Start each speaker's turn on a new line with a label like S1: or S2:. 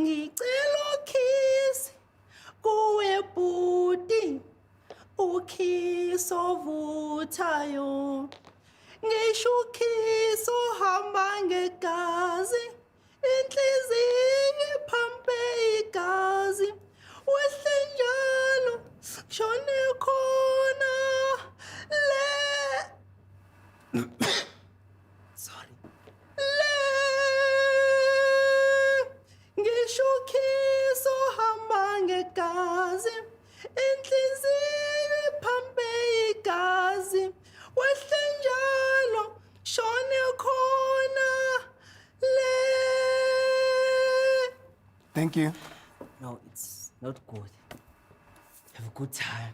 S1: ngicela ukhisi kuwe bhuti, ukhisi ovuthayo, ngisho ukhisi ohamba ngegazi, inhliziyo iphampe igazi, wehle njalo shone khona le sorry ngisho ukhisi ohamba ngegazi, inhliziyo iphampe igazi, wehle njalo shone khona le.
S2: Thank you.
S1: No, it's not good. Have a good time.